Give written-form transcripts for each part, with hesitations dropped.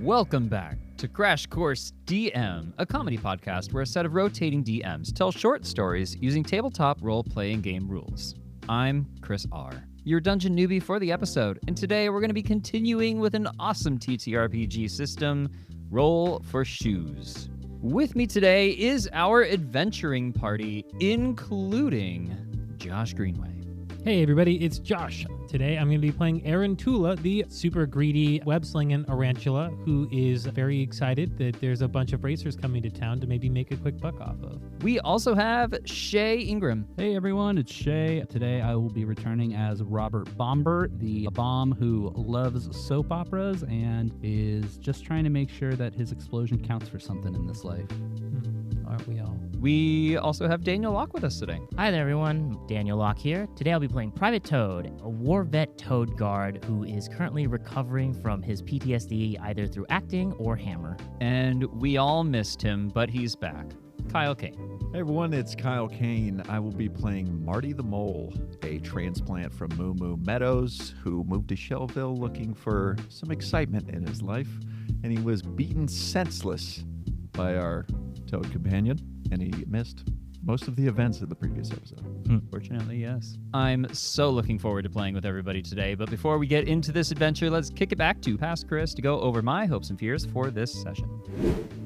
Welcome back to Crash Course DM, a comedy podcast where a set of rotating DMs tell short stories using tabletop role-playing game rules. I'm Chris R., your dungeon newbie for the episode, and today we're going to be continuing with an awesome TTRPG system, Roll for Shoes. With me today is our adventuring party, including Josh Greenway. Hey everybody, it's Josh. Today I'm going to be playing Aaron Tula, the super greedy web-slinging Arantula, who is very excited that there's a bunch of racers coming to town to maybe make a quick buck off of. We also have Shea Ingram. Hey everyone, it's Shea. Today I will be returning as Robert Bombert, the bomb who loves soap operas and is just trying to make sure that his explosion counts for something in this life. Aren't we all? We also have Daniel Locke with us today. Hi there, everyone. Daniel Locke here. Today I'll be playing Private Toad, a war vet toad guard who is currently recovering from his PTSD either through acting or hammer. And we all missed him, but he's back. Kyle Kane. Hey everyone, it's Kyle Kane. I will be playing Marty the Mole, a transplant from Moo Moo Meadows who moved to Shellville looking for some excitement in his life, and he was beaten senseless by our toad companion, and he missed most of the events of the previous episode. Fortunately, yes. I'm so looking forward to playing with everybody today, but before we get into this adventure, let's kick it back to past Chris to go over my hopes and fears for this session.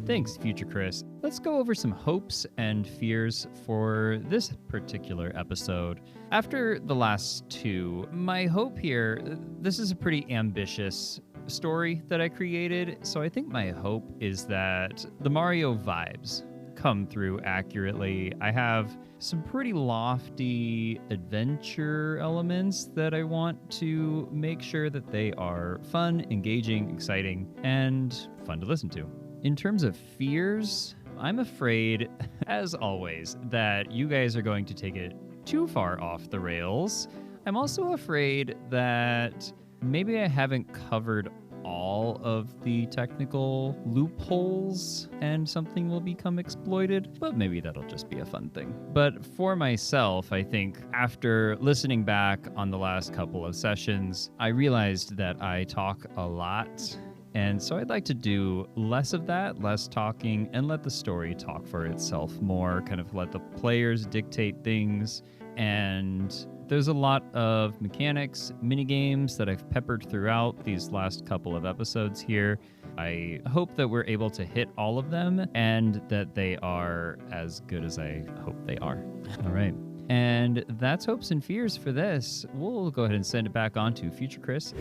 Thanks, future Chris. Let's go over some hopes and fears for this particular episode. After the last two, my hope here, this is a pretty ambitious story that I created, so I think my hope is that the Mario vibes come through accurately. I have some pretty lofty adventure elements that I want to make sure that they are fun, engaging, exciting, and fun to listen to. In terms of fears, I'm afraid, as always, that you guys are going to take it too far off the rails. I'm also afraid that maybe I haven't covered all of the technical loopholes and something will become exploited, but maybe that'll just be a fun thing. But for myself, I think after listening back on the last couple of sessions, I realized that I talk a lot. And so I'd like to do less of that, less talking, and let the story talk for itself more, kind of let the players dictate things. And there's a lot of mechanics, mini games that I've peppered throughout these last couple of episodes here. I hope that we're able to hit all of them and that they are as good as I hope they are. All right. And that's hopes and fears for this. We'll go ahead and send it back on to future Chris.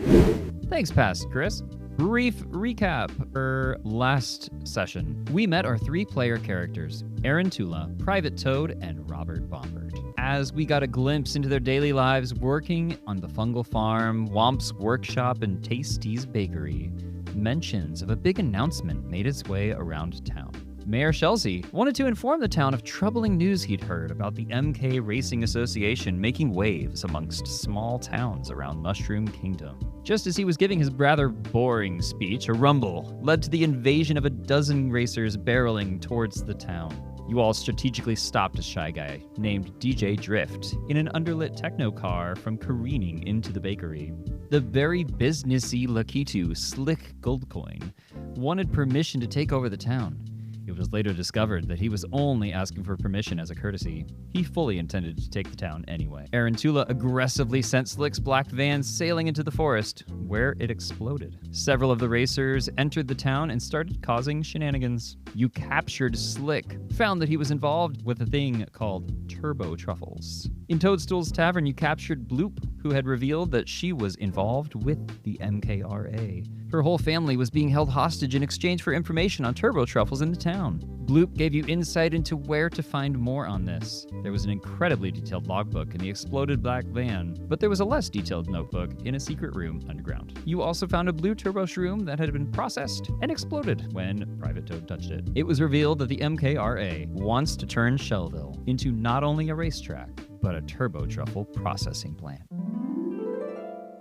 Thanks, past Chris. Brief recap for last session. We met our three-player characters, Aaron Tula, Private Toad, and Robert Bombert. As we got a glimpse into their daily lives working on the fungal farm, Womp's workshop, and Tasty's bakery, mentions of a big announcement made its way around town. Mayor Shellville wanted to inform the town of troubling news he'd heard about the MK Racing Association making waves amongst small towns around Mushroom Kingdom. Just as he was giving his rather boring speech, a rumble led to the invasion of a dozen racers barreling towards the town. You all strategically stopped a shy guy named DJ Drift in an underlit techno car from careening into the bakery. The very businessy Lakitu Slick Goldcoin wanted permission to take over the town. It was later discovered that he was only asking for permission as a courtesy. He fully intended to take the town anyway. Aaron Tula aggressively sent Slick's black van sailing into the forest, where it exploded. Several of the racers entered the town and started causing shenanigans. You captured Slick, found that he was involved with a thing called turbo truffles. In Toadstool's Tavern, you captured Bloop, who had revealed that she was involved with the MKRA. Her whole family was being held hostage in exchange for information on turbo truffles in the town. Bloop gave you insight into where to find more on this. There was an incredibly detailed logbook in the exploded black van, but there was a less detailed notebook in a secret room underground. You also found a blue turbo shroom that had been processed and exploded when Private Toad touched it. It was revealed that the MKRA wants to turn Shellville into not only a racetrack, but a turbo truffle processing plant.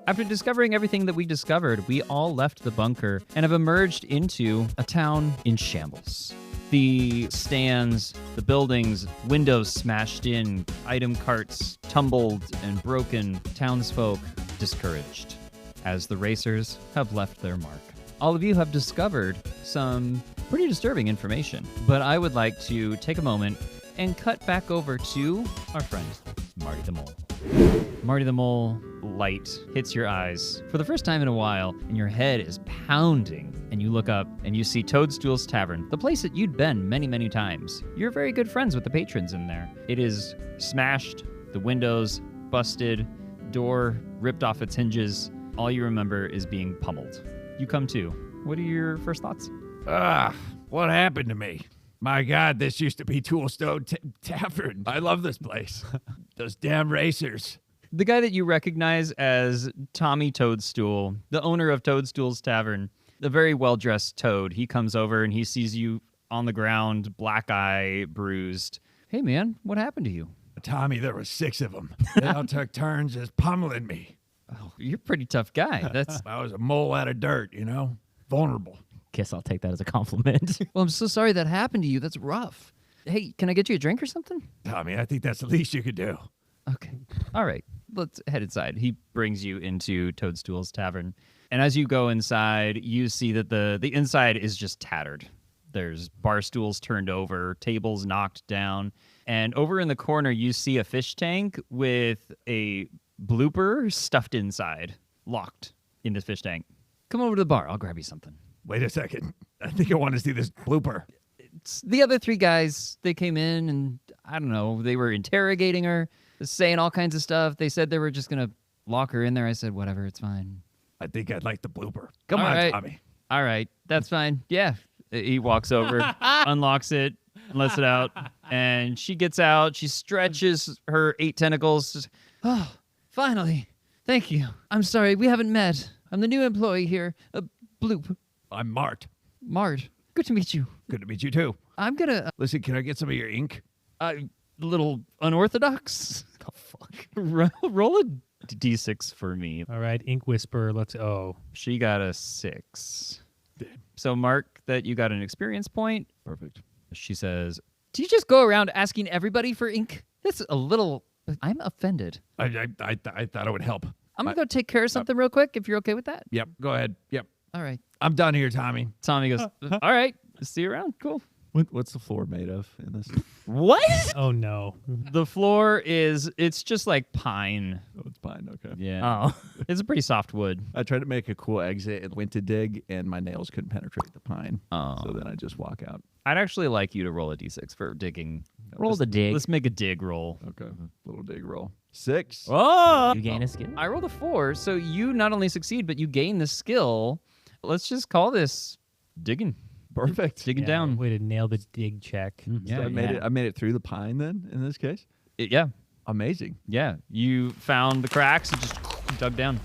After discovering everything that we discovered, we all left the bunker and have emerged into a town in shambles. The stands, the buildings, windows smashed in, item carts tumbled and broken, townsfolk discouraged, as the racers have left their mark. all of you have discovered some pretty disturbing information. But I would like to take a moment and cut back over to our friend, Marty the Mole. Marty the Mole, light hits your eyes for the first time in a while, and your head is pounding. And you look up and you see Toadstool's Tavern, the place that you'd been many, many times. You're very good friends with the patrons in there. It is smashed, the windows busted, door ripped off its hinges. All you remember is being pummeled. You come to. What are your first thoughts? What happened to me? My God, this used to be Toolstone Tavern. I love this place. Those damn racers. The guy that you recognize as Tommy Toadstool, the owner of Toadstool's Tavern, a very well-dressed toad. He comes over and he sees you on the ground, black eye, bruised. Hey, man, what happened to you? Tommy, there were 6 of them. They all took turns just pummeling me. Oh, you're a pretty tough guy. That's I was a mole out of dirt, vulnerable. Guess I'll take that as a compliment. well, I'm so sorry that happened to you. That's rough. Hey, can I get you a drink or something? Tommy, I think that's the least you could do. Okay. All right. Let's head inside. He brings you into Toadstool's Tavern. And as you go inside, you see that the inside is just tattered. There's bar stools turned over, tables knocked down. And over in the corner, you see a fish tank with a blooper stuffed inside, locked in this fish tank. Come over to the bar. I'll grab you something. Wait a second. I think I want to see this blooper. It's the other 3 guys, they came in and, I don't know, they were interrogating her, saying all kinds of stuff. They said they were just going to lock her in there. I said, whatever, it's fine. I think I'd like the blooper. Come on, right. Tommy. All right, that's fine. Yeah. He walks over, unlocks it, lets it out, and she gets out. She stretches her 8 tentacles. Oh, finally. Thank you. I'm sorry, we haven't met. I'm the new employee here. Bloop. I'm Mart. Mart. Good to meet you. Good to meet you, too. I'm gonna... Listen, can I get some of your ink? A little unorthodox. Oh, fuck. Roll a d6 for me. All right, Ink Whisperer, let's oh. She got a 6. So mark that you got an experience point. Perfect. She says, do you just go around asking everybody for ink? That's a little... I'm offended. I thought it would help. I'm going to go take care of something real quick, if you're okay with that. Yep, go ahead. Yep. All right. I'm done here, Tommy. Tommy goes, all right, see you around. Cool. What's the floor made of in this? What? Oh, no. The floor it's just like pine. Oh, it's pine. Okay. Yeah. Oh. It's a pretty soft wood. I tried to make a cool exit and went to dig, and my nails couldn't penetrate the pine. Oh. So then I just walk out. I'd actually like you to roll a d6 for digging. Roll the dig. Let's make a dig roll. Okay. Little dig roll. 6. Oh! You gain a skill? I rolled a 4, so you not only succeed, but you gain the skill. Let's just call this digging. Perfect. Digging Yeah, down. Way to nail the dig check. Yeah, So I made it through the pine then in this case. Yeah. Amazing. Yeah. You found the cracks and just dug down.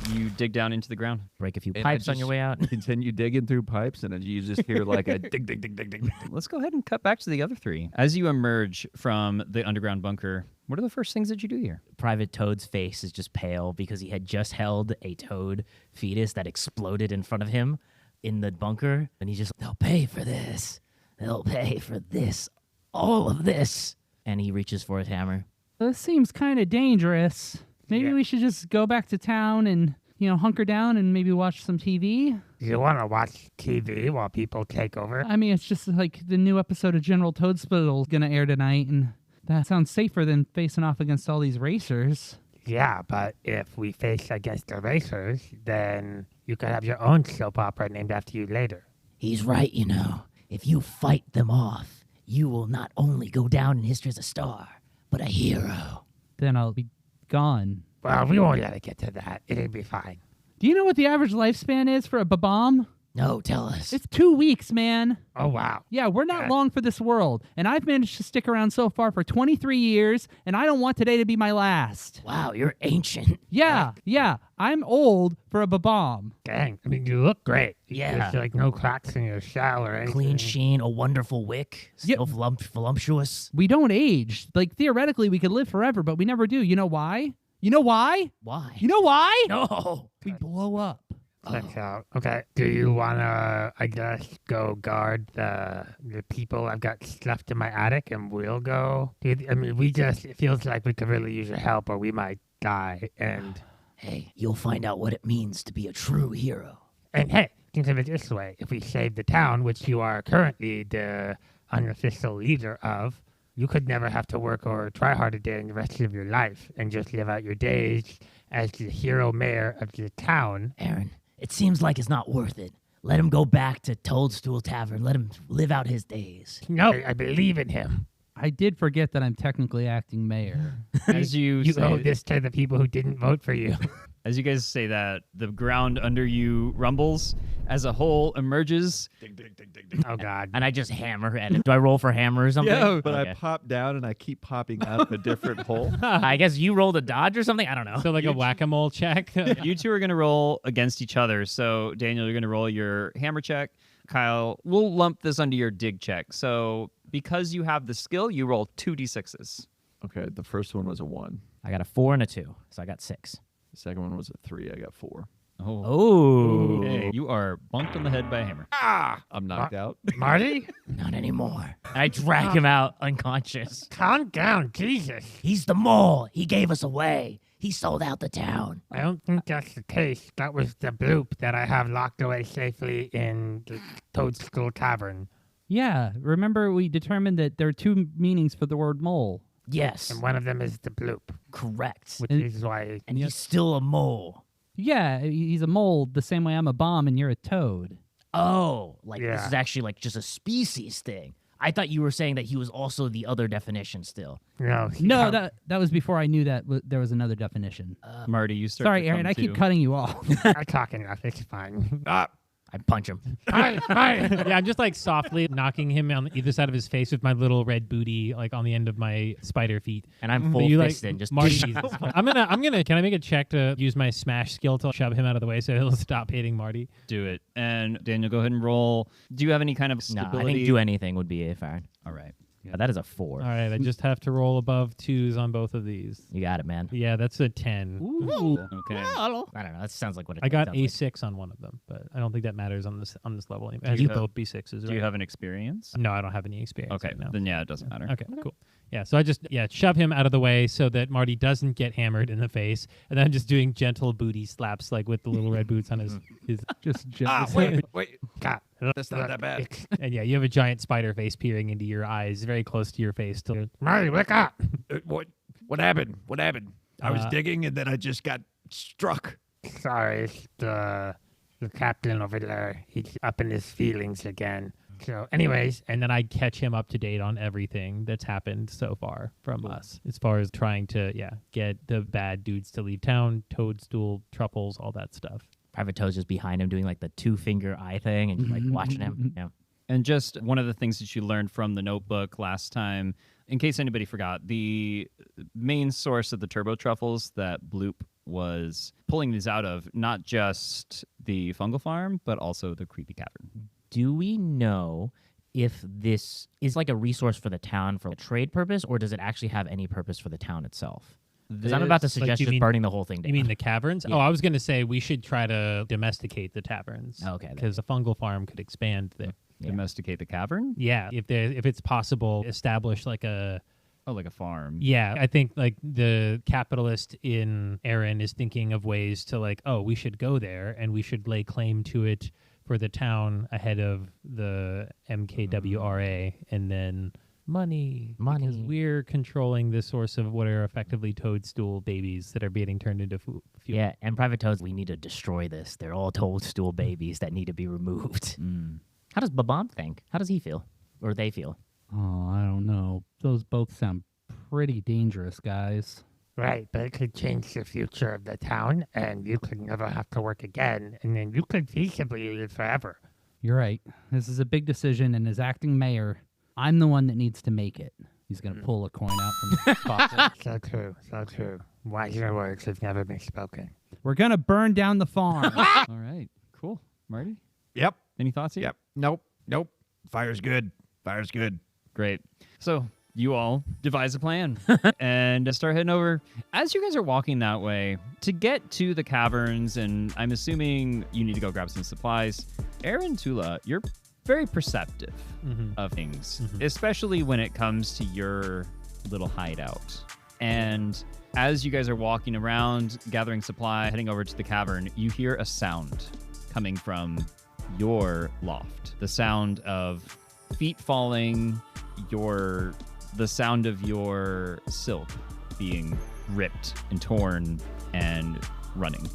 You dig down into the ground. Break a few And pipes I on your just way out. Continue digging through pipes, and then you just hear like a dig, dig, dig, dig, dig. Let's go ahead and cut back to the other 3. As you emerge from the underground bunker, what are the first things that you do here? Private Toad's face is just pale because he had just held a toad fetus that exploded in front of him in the bunker. And he's just, they'll pay for this. They'll pay for this. All of this. And he reaches for his hammer. This seems kind of dangerous. Maybe Yeah. we should just go back to town and, hunker down and maybe watch some TV. You want to watch TV while people take over? I mean, it's just like the new episode of General Toadstool is going to air tonight, and that sounds safer than facing off against all these racers. Yeah, but if we face against the racers, then you could have your own soap opera named after you later. He's right, If you fight them off, you will not only go down in history as a star, but a hero. Then I'll be gone. Well, we won't let it get to that. It'll be fine. Do you know what the average lifespan is for a Bobomb? No, tell us. It's 2 weeks, man. Oh, wow. Yeah, we're not long for this world, and I've managed to stick around so far for 23 years, and I don't want today to be my last. Wow, you're ancient. Yeah, I'm old for a Bobomb. Dang. I mean, you look great. Yeah. There's like no cracks in your shell or anything. Clean sheen, a wonderful wick, Yeah. still voluptuous. We don't age. Like, theoretically, we could live forever, but we never do. You know why? You know why? Why? You know why? No. We blow up. Checks out. Okay. Do you want to, I guess, go guard the people I've got stuffed in my attic and we'll go? I mean, it feels like we could really use your help or we might die. And Hey, you'll find out what it means to be a true hero. hey, think of it this way. If we save the town, which you are currently the unofficial leader of, you could never have to work or try hard a day in the rest of your life and just live out your days as the hero mayor of the town. Aaron, it seems like it's not worth it. Let him go back to Toadstool Tavern. Let him live out his days. No, I believe in him. I did forget that I'm technically acting mayor. As you You owe say, this to the people who didn't vote for you. as you guys say that, the ground under you rumbles as a hole emerges. Oh, God. And I just hammer at it. Do I roll for hammer or something? Yeah, but Okay. I pop down and I keep popping out of a different hole. I guess you rolled a dodge or something? I don't know. So like a whack-a-mole check. You two are going to roll against each other. So, Daniel, you're going to roll your hammer check. Kyle, we'll lump this under your dig check. So, because you have the skill, you roll 2d6s. Okay, the first one was a 1. I got a 4 and a 2, so I got 6. The second one was a 3. I got 4. Oh. Okay, you are bumped on the head by a hammer. I'm knocked out. Marty? Not anymore. I drag him out unconscious. Calm down, Jesus. He's the mole. He gave us away. He sold out the town. I don't think that's the case. That was the bloop that I have locked away safely in the Toadstool Tavern. Yeah, remember we determined that there are 2 meanings for the word mole. Yes. And one of them is the bloop, Correct. which And- is why... And he's still a mole. Yeah, he's a mole the same way I'm a bomb and you're a toad. Oh, like this Yeah. is actually like just a species thing. I thought you were saying that he was also the other definition still. No, No, that was before I knew that there was another definition. Marty, you start. Sorry, to Aaron, come I keep to. cutting you off. I'm talking enough. It's fine. I punch him. Hi. Yeah, I'm just like softly knocking him on either side of his face with my little red booty, like on the end of my spider feet. And I'm But full you, like, fisted. Just Marty, I'm gonna. Can I make a check to use my smash skill to shove him out of the way so he'll stop hitting Marty? Do it. And Daniel, go ahead and roll. Do you have any kind of No, stability? I think do anything would be fine. All right. Yeah, that is a 4. All right, I just have to roll above 2s on both of these. You got it, man. Yeah, that's a 10. Okay. I don't know. That sounds like what it I got sounds a like. 6 on one of them, but I don't think that matters on this level. It has you to have- both be 6s, Do you right? have an experience? No, I don't have any experience. Okay. right now. Then yeah, it doesn't matter. Okay, cool. Yeah, so I just shove him out of the way so that Marty doesn't get hammered in the face, and then I'm just doing gentle booty slaps like with the little red boots on his. Just Wait. God, That's not that bad. And yeah, you have a giant spider face peering into your eyes, very close to your face. Till Marty, wake up. What happened? What happened? I was Uh, digging and then I just got struck. Sorry, it's the captain over there. He's up in his feelings again. So, anyways, and then I catch him up to date on everything that's happened so far from us, as far as trying to get the bad dudes to leave town, Toadstool, Truffles, all that stuff. Private Toad's just behind him doing like the 2-finger eye thing and just like watching him. Yeah. And just one of the things that you learned from the notebook last time, in case anybody forgot, the main source of the turbo truffles that Bloop was pulling these out of, not just the fungal farm, but also the creepy cavern. Do we know if this is like a resource for the town for a trade purpose, or does it actually have any purpose for the town itself? Because I'm about to Like, suggest you just mean- burning the whole thing down. You mean the caverns? Yeah. Oh, I was going to say we should try to domesticate the taverns. Okay, then. Because a fungal farm could expand there. Yeah. Domesticate the cavern? Yeah, if it's possible, establish like a. Oh, like a farm. Yeah, I think like the capitalist in Aaron is thinking of ways to like, oh, we should go there and we should lay claim to it for the town ahead of the MKWRA, and then money. Because we're controlling the source of what are effectively toadstool babies that are being turned into fuel. Yeah, and Private Toads, we need to destroy this. They're all toadstool babies that need to be removed. How does Bobomb think? How does he feel? Or they feel? Oh, I don't know. Those both sound pretty dangerous, guys. Right, but it could change the future of the town, and you could never have to work again, and then you could feasibly live forever. You're right. This is a big decision, and as acting mayor, I'm the one that needs to make it. He's going to pull a coin out from his pocket. So true, so true. Wiser words have never been spoken. We're going to burn down the farm. All right. Cool. Marty? Yep. Any thoughts here? Yep. Nope. Fire's good. Fire's good. Great. So you all devise a plan and start heading over. As you guys are walking that way to get to the caverns, and I'm assuming you need to go grab some supplies, Aaron Tula, you're very perceptive of things, especially when it comes to your little hideout. And as you guys are walking around, gathering supply, heading over to the cavern, you hear a sound coming from your loft. The sound of feet falling, the sound of your silk being ripped and torn and running.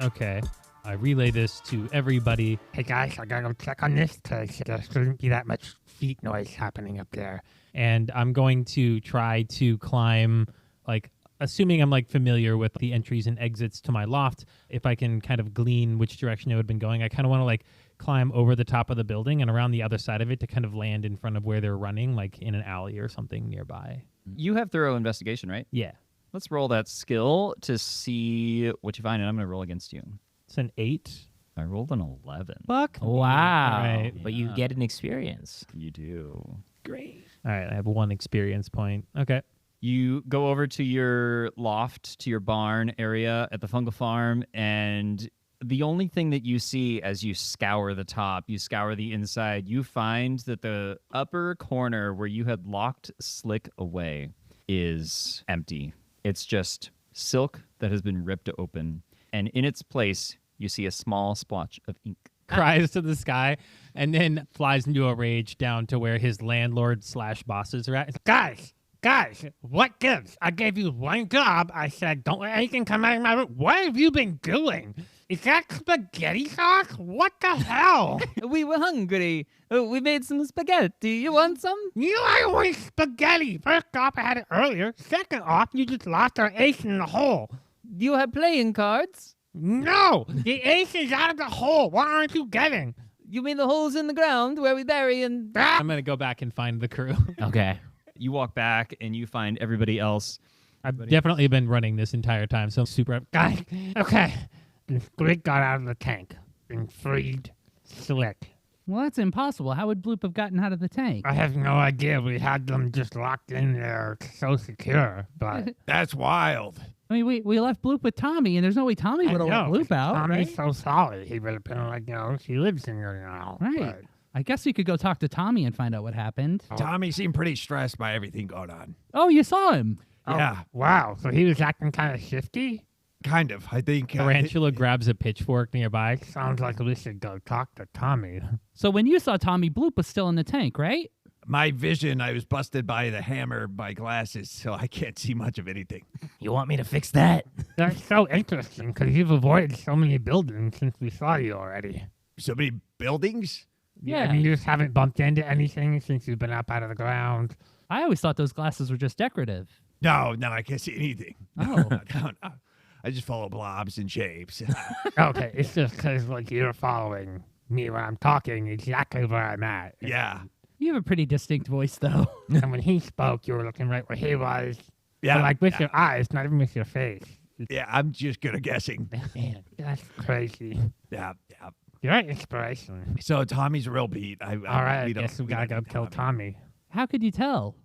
Okay. I relay this to everybody. Hey guys, I gotta go check on this because there shouldn't be that much feet noise happening up there. And I'm going to try to climb, like, assuming I'm like familiar with the entries and exits to my loft, if I can kind of glean which direction it would have been going, I kind of want to like climb over the top of the building and around the other side of it to kind of land in front of where they're running, like in an alley or something nearby. You have thorough investigation, right? Yeah. Let's roll that skill to see what you find, and I'm going to roll against you. It's an 8. I rolled an 11. Fuck. Wow. All right. But you get an experience. You do. Great. All right. I have 1 experience point. Okay. You go over to your loft, to your barn area at the fungal farm, and the only thing that you see as you scour the top, you scour the inside, you find that the upper corner where you had locked Slick away is empty. It's just silk that has been ripped open, and in its place, you see a small splotch of ink. Cries to the sky and then flies into a rage down to where his landlord/bosses are at. Guys, what gives? I gave you one job. I said, don't let anything come out of my room. What have you been doing? Is that spaghetti sauce? What the hell? We were hungry. We made some spaghetti. You want some? You I want spaghetti. First off, I had it earlier. Second off, you just lost our ace in the hole. Do you have playing cards? No, the ace is out of the hole. What aren't you getting? You mean the holes in the ground where we bury and... I'm going to go back and find the crew. Okay. You walk back and you find everybody else. I've definitely been running this entire time, so I'm super... Guys, okay. The squid got out of the tank and freed Slick. Well, that's impossible. How would Bloop have gotten out of the tank? I have no idea. We had them just locked in there so secure, but... That's wild. I mean, we left Bloop with Tommy, and there's no way Tommy would have let Bloop out. Tommy's Right? so solid. He would have been like, she lives in there now. Right. But I guess we could go talk to Tommy and find out what happened. Tommy seemed pretty stressed by everything going on. Oh, you saw him. Yeah, wow. So he was acting kind of shifty? kind of. I think. Tarantula grabs a pitchfork nearby. Sounds like we should go talk to Tommy. So when you saw Tommy, Bloop was still in the tank, right? My vision, I was busted by the hammer by glasses, so I can't see much of anything. You want me to fix that? That's so interesting because you've avoided so many buildings since we saw you already. So many buildings? Yeah. I mean, you just haven't bumped into anything since you've been up out of the ground. I always thought those glasses were just decorative. No, I can't see anything. Oh. No. I just follow blobs and shapes. Okay, it's just because like you're following me when I'm talking exactly where I'm at. Yeah. You have a pretty distinct voice, though. And when he spoke, you were looking right where he was. Yeah. But, like with your eyes, not even with your face. Yeah, I'm just good at guessing. Man, that's crazy. Yeah. You're an inspiration. So Tommy's a real beat. All right, I guess we gotta go kill Tommy. How could you tell?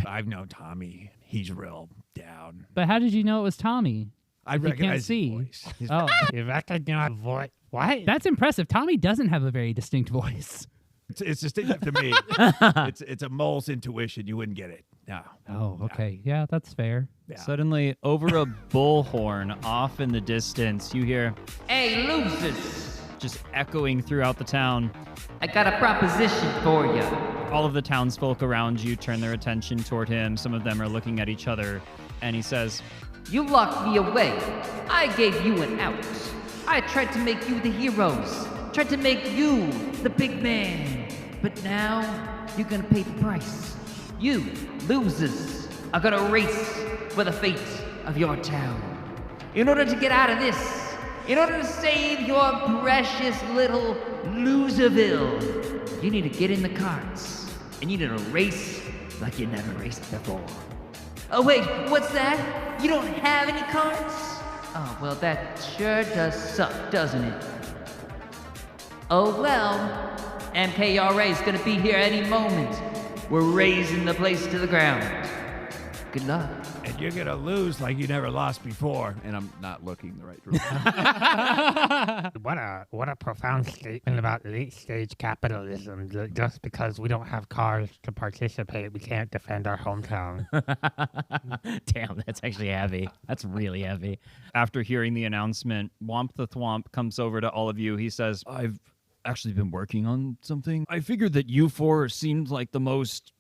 I've known Tommy. He's real down. But how did you know it was Tommy? I You can't recognize his see. voice. Oh, You recognize voice? What? that's impressive. Tommy doesn't have a very distinct voice. It's distinctive to me. It's a mole's intuition. You wouldn't get it. No. Oh, okay. Yeah, that's fair. Yeah. Suddenly, over a bullhorn off in the distance, you hear, "Hey, losers!" just echoing throughout the town. I got a proposition for you. All of the townsfolk around you turn their attention toward him. Some of them are looking at each other, and he says, You locked me away. I gave you an out. I tried to make you the heroes. Tried to make you the big man. But now, you're gonna pay the price. You, losers, are gonna race for the fate of your town. In order to get out of this, in order to save your precious little Loserville, you need to get in the carts. And you need to race like you never raced before. Oh wait, what's that? You don't have any carts? Oh, well, that sure does suck, doesn't it? Oh well, MKRA is gonna be here any moment. We're raising the place to the ground. Good luck. And you're going to lose like you never lost before. And I'm not looking the right direction. What a profound statement about late stage capitalism. Just because we don't have cars to participate, we can't defend our hometown. Damn, that's actually heavy. That's really heavy. After hearing the announcement, Womp the Thwomp comes over to all of you. He says, I've actually been working on something. I figured that you four seemed like the most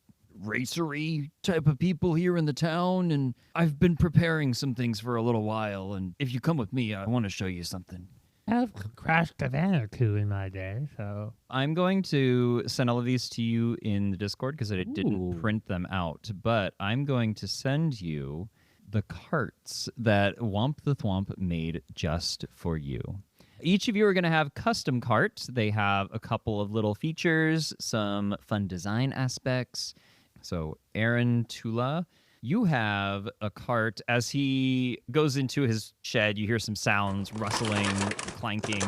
racery type of people here in the town, and I've been preparing some things for a little while, and if you come with me, I want to show you something. I've crashed a van or two in my day, so... I'm going to send all of these to you in the Discord because I didn't print them out, but I'm going to send you the carts that Womp the Thwomp made just for you. Each of you are going to have custom carts. They have a couple of little features, some fun design aspects. So Aaron Tula, you have a cart. As he goes into his shed, you hear some sounds, rustling, clanking,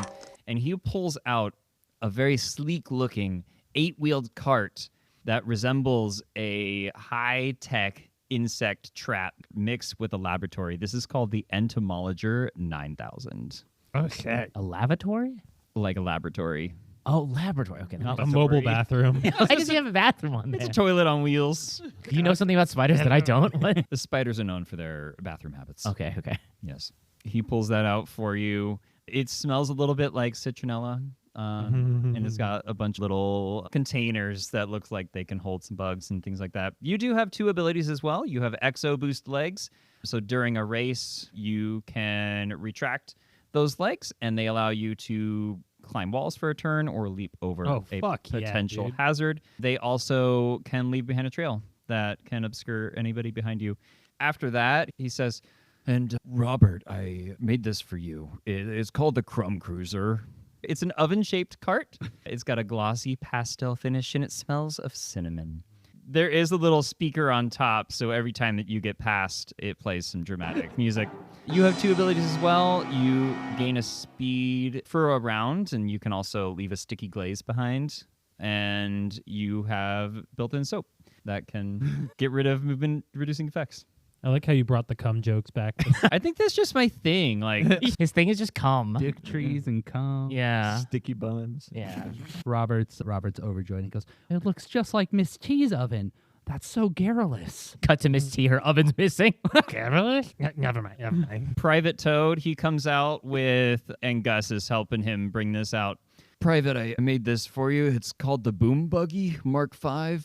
and he pulls out a very sleek-looking 8-wheeled cart that resembles a high-tech insect trap mixed with a laboratory. This is called the Entomologer 9000. Oh, shit. A lavatory? Like a laboratory. Oh, laboratory. Okay. A mobile bathroom. Why does he have a bathroom on there? It's a toilet on wheels. Do you know something about spiders that I don't? What? The spiders are known for their bathroom habits. Okay. Yes. He pulls that out for you. It smells a little bit like citronella. And it's got a bunch of little containers that looks like they can hold some bugs and things like that. You do have 2 abilities as well. You have Exo Boost legs. So during a race, you can retract those legs, and they allow you to climb walls for a turn or leap over a potential hazard. They also can leave behind a trail that can obscure anybody behind you. After that, he says, and Robert, I made this for you. It's called the Crumb Cruiser. It's an oven-shaped cart. It's got a glossy pastel finish, and it smells of cinnamon. There is a little speaker on top, so every time that you get past, it plays some dramatic music. You have 2 abilities as well. You gain a speed for a round, and you can also leave a sticky glaze behind. And you have built-in soap that can get rid of movement-reducing effects. I like how you brought the cum jokes back. I think that's just my thing. Like His thing is just cum. Dick trees and cum. Yeah. Sticky buns. Yeah. Robert's overjoyed. He goes, it looks just like Miss T's oven. That's so garrulous. Cut to Miss T. Her oven's missing. Careless? Never mind. Private Toad, he comes out with, and Gus is helping him bring this out. Private, I made this for you. It's called the Boom Buggy Mark V.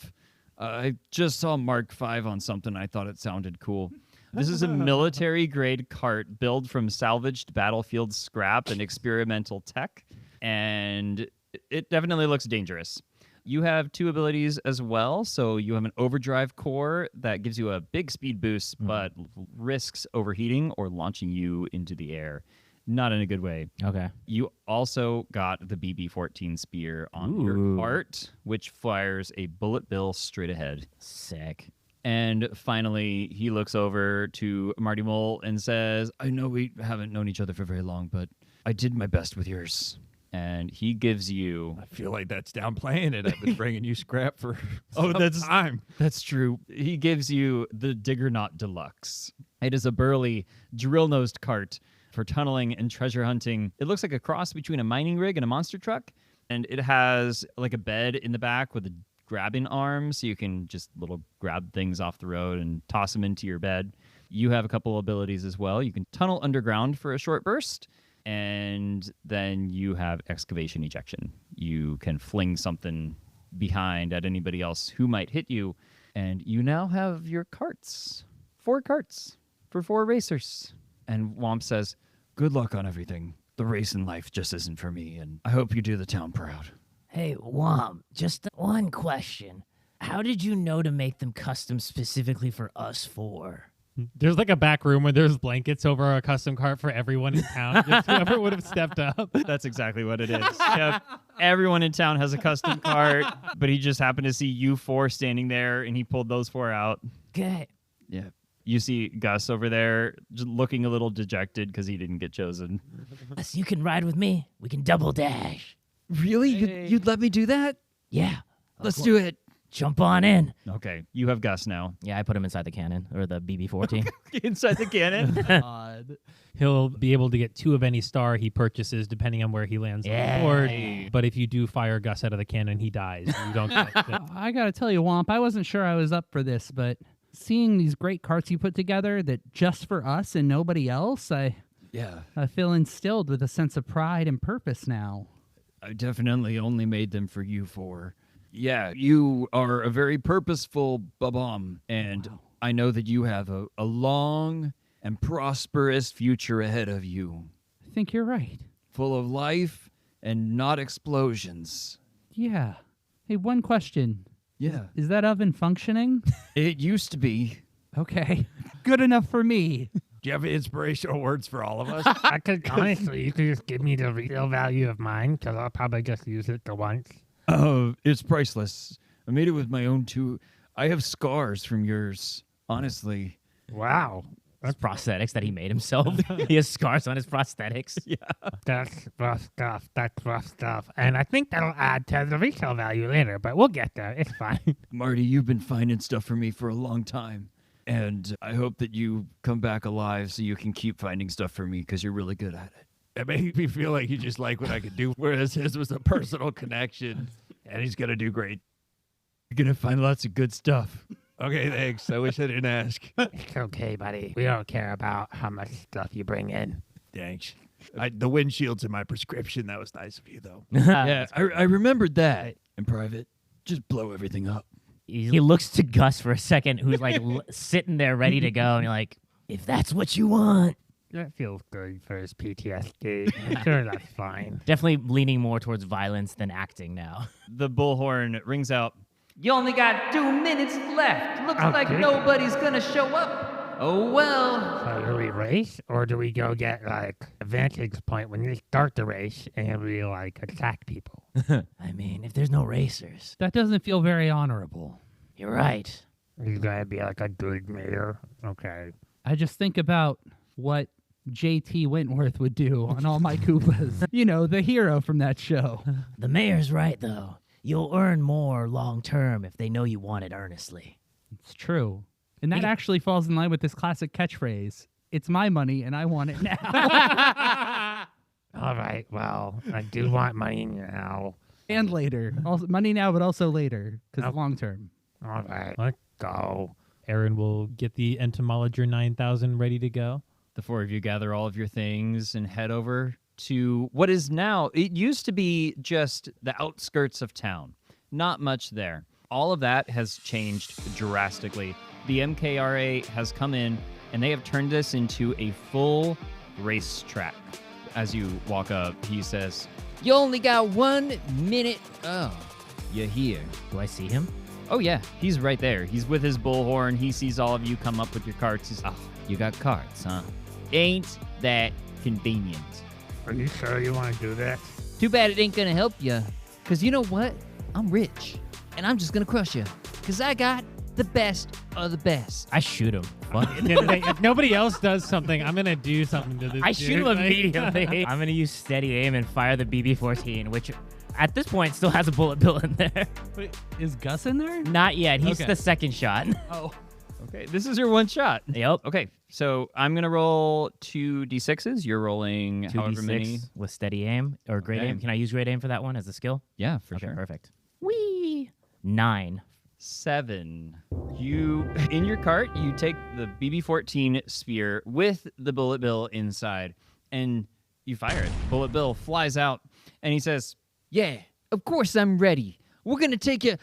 I just saw Mark V on something. I thought it sounded cool. This is a military-grade cart built from salvaged battlefield scrap and experimental tech, and it definitely looks dangerous. You have 2 abilities as well. So you have an overdrive core that gives you a big speed boost, but risks overheating or launching you into the air. Not in a good way. Okay. You also got the BB-14 spear on your cart, which fires a bullet bill straight ahead. Sick. And finally, he looks over to Marty Mole and says, I know we haven't known each other for very long, but I did my best with yours. And he gives you... I feel like that's downplaying it. I've been bringing you scrap for that's time. That's true. He gives you the Diggernaut Deluxe. It is a burly, drill-nosed cart for tunneling and treasure hunting. It looks like a cross between a mining rig and a monster truck, and it has like a bed in the back with a grabbing arm, so you can just grab things off the road and toss them into your bed. You have a couple abilities as well. You can tunnel underground for a short burst, and then you have excavation ejection. You can fling something behind at anybody else who might hit you, and you now have your carts. 4 carts for 4 racers. And Womp says, good luck on everything. The race in life just isn't for me, and I hope you do the town proud. Hey, Womp, just one question. How did you know to make them custom specifically for us 4? There's like a back room where there's blankets over a custom cart for everyone in town. Just whoever would have stepped up. That's exactly what it is. Yep. Everyone in town has a custom cart, but he just happened to see you 4 standing there, and he pulled those 4 out. Okay. Yeah. You see Gus over there just looking a little dejected because he didn't get chosen. Gus, you can ride with me. We can double dash. Really? You'd let me do that? Yeah. Let's do it. Jump on in. Okay, you have Gus now. Yeah, I put him inside the cannon or the BB-14. Inside the cannon. God. He'll be able to get 2 of any star he purchases depending on where he lands on the board. But if you do fire Gus out of the cannon, he dies. You don't get it. I gotta tell you, Womp, I wasn't sure I was up for this, but seeing these great carts you put together that just for us and nobody else, I feel instilled with a sense of pride and purpose now. I definitely only made them for you four. Yeah, you are a very purposeful Bobomb, and I know that you have a long and prosperous future ahead of you. I think you're right. Full of life and not explosions. Yeah. Hey, one question. Yeah. Is that oven functioning? It used to be. Okay. Good enough for me. Do you have inspirational words for all of us? I could, honestly, you could just give me the resale value of mine, because I'll probably just use it the once. It's priceless. I made it with my own two. I have scars from yours, honestly. Wow. That's prosthetics that he made himself. He has scars on his prosthetics. Yeah. That's rough stuff. That's rough stuff. And I think that'll add to the resale value later, but we'll get there. It's fine. Marty, you've been finding stuff for me for a long time. And I hope that you come back alive so you can keep finding stuff for me because you're really good at it. It made me feel like you just like what I could do, whereas his was a personal connection, and he's going to do great. You're going to find lots of good stuff. Okay, thanks. I wish I didn't ask. It's okay, buddy. We don't care about how much stuff you bring in. Thanks. The windshield's in my prescription. That was nice of you, though. Yeah, I remembered that in private. Just blow everything up. He looks to Gus for a second, who's like sitting there ready to go, and you're like, if that's what you want. That feels good for his PTSD. I'm sure that's fine. Definitely leaning more towards violence than acting now. The bullhorn rings out. You only got 2 minutes left. Looks like Okay. nobody's gonna show up. Oh well. So do we race, or do we go get, like, a vantage point when you start the race and we, like, attack people? I mean, if there's no racers, That doesn't feel very honorable. you're right. He's gonna be, like, a good mayor? Okay. I just think about what JT Wentworth would do on all my Koopas. You know, the hero from that show. The mayor's right, though. You'll earn more long term if they know you want it earnestly. It's true. And that actually falls in line with this classic catchphrase. It's my money and I want it now. All right, well, I do want money now. And later. Also, money now, but also later, because long term. All right, let's go. Aaron will get the Entomologer 9000 ready to go. The four of you gather all of your things and head over to what is now, it used to be just the outskirts of town. Not much there. All of that has changed drastically. The MKRA has come in and they have turned this into a full racetrack. As you walk up, he says, You only got 1 minute. Oh, you're here. Do I see him? oh yeah, he's right there. He's with his bullhorn. He sees all of you come up with your carts. He's, oh, you got carts, huh? Ain't that convenient? Are you sure you want to do that? Too bad it ain't gonna help you. Cause you know what? I'm rich. And I'm just gonna crush you. Cause I got the best of the best. I shoot him. What? If nobody else does something, I'm going to do something to this I dude. shoot him Like- immediately. I'm going to use steady aim and fire the BB-14, which at this point still has a bullet bill in there. Wait, is Gus in there? Not yet. He's Okay. the second shot. Oh. Okay, this is your one shot. Yep. Okay, so I'm going to roll 2d6s. You're rolling however 2d6 many. with steady aim or great Okay. aim. Can I use great aim for that one as a skill? Yeah, for Okay, sure. perfect. Whee! 9. 7. You, in your cart, you take the BB-14 spear with the bullet bill inside, and you fire it. Bullet bill flies out, and he says, Yeah, of course I'm ready. We're gonna take you.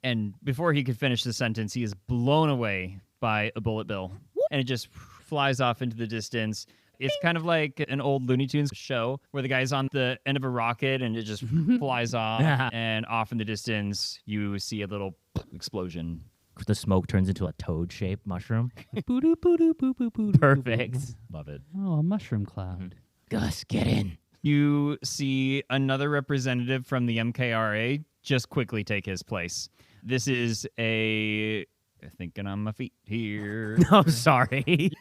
and before he could finish the sentence, he is blown away by a bullet bill, and it just flies off into the distance. It's kind of like an old Looney Tunes show where the guy's on the end of a rocket and it just flies off, and off in the distance, you see a little explosion. The smoke turns into a toad-shaped mushroom. Boo-doo, boo-doo, boo-boo, boo-doo, Perfect. boo-doo. Love it. Oh, a mushroom cloud. Gus, get in. You see another representative from the MKRA just quickly take his place. This is a... Thinking on my feet here. No, sorry.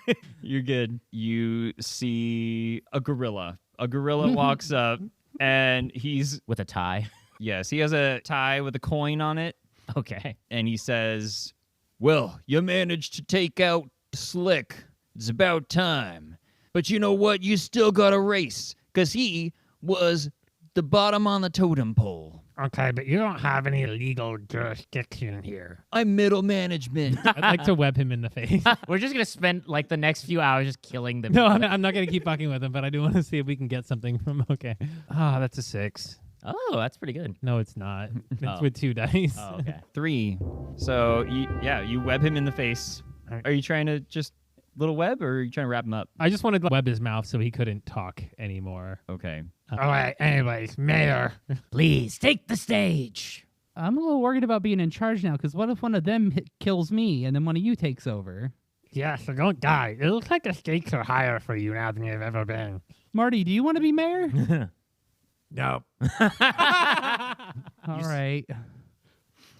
You're good. You see a gorilla. A gorilla walks up, and he's... With a tie. Yes, he has a tie with a coin on it. Okay. And he says, "Well, you managed to take out Slick. It's about time. But you know what? You still got a race, because he was the bottom on the totem pole. Okay, but you don't have any legal jurisdiction here. I'm middle management." I'd like to web him in the face. We're just going to spend like the next few hours just killing them. No, I'm not going to keep fucking with him, but I do want to see if we can get something from. Okay. Ah, that's a 6. Oh, that's pretty good. No, it's not. It's Oh. with 2 dice. Oh, okay. 3. So, you web him in the face. Are you trying to just little web, or are you trying to wrap him up? I just wanted to web his mouth so he couldn't talk anymore. Okay. All right, anyways, Mayor. Please take the stage. I'm a little worried about being in charge now, because what if one of them kills me and then one of you takes over? Yeah, so don't die. It looks like the stakes are higher for you now than they've ever been. Marty, do you want to be mayor? No. All right.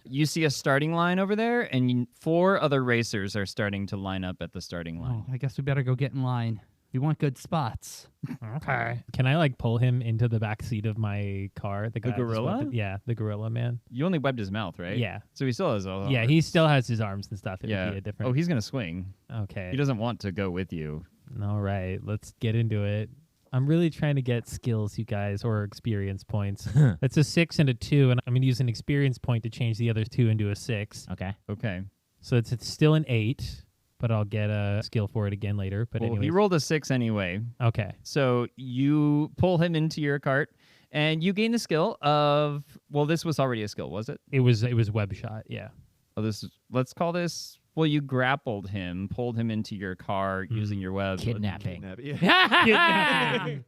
You see a starting line over there, and 4 other racers are starting to line up at the starting line. Oh, I guess we better go get in line. We want good spots. Okay. Can I like pull him into the back seat of my car? The guy I just gorilla? webbed? Yeah, the gorilla man. You only webbed his mouth, right? Yeah. So he still has all. Yeah, he still has his arms and stuff. It would be a different. Oh, he's gonna swing. Okay. He doesn't want to go with you. All right, let's get into it. I'm really trying to get skills, you guys, or experience points. That's a 6 and a 2, and I'm going to use an experience point to change the other 2 into a 6. Okay. Okay. So it's still an 8, but I'll get a skill for it again later. But Well, anyway, he rolled a 6 anyway. Okay. So you pull him into your cart, and you gain the skill of. Well, this was already a skill, was it? It was web shot. Yeah. Oh, this. Let's call this. Well, you grappled him, pulled him into your car using your web. Kidnapping. Kidnapping.